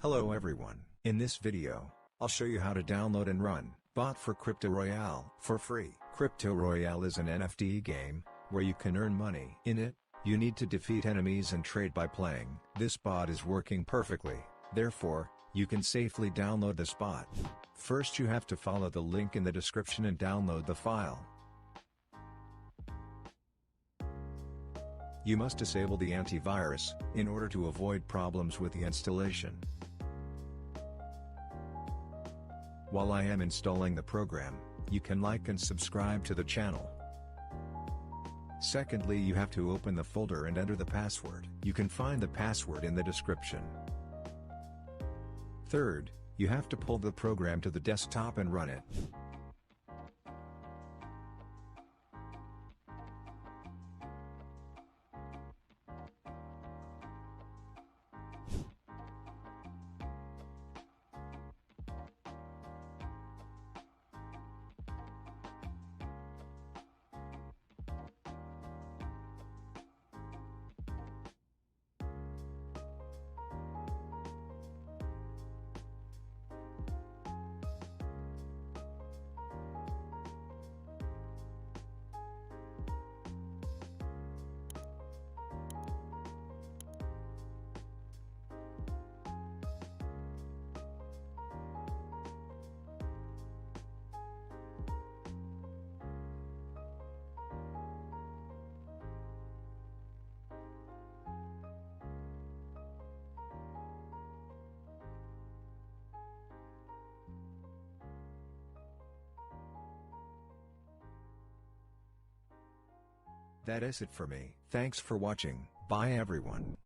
Hello everyone, in this video, I'll show you how to download and run bot for Royale for free. Royale is an NFT game, where you can earn money. In it, you need to defeat enemies and trade by playing. This bot is working perfectly, therefore, you can safely download this bot. First you have to follow the link in the description and download the file. You must disable the antivirus, in order to avoid problems with the installation. While I am installing the program, you can like and subscribe to the channel. Secondly, you have to open the folder and enter the password. You can find the password in the description. Third, you have to pull the program to the desktop and run it. That is it for me. Thanks for watching. Bye everyone.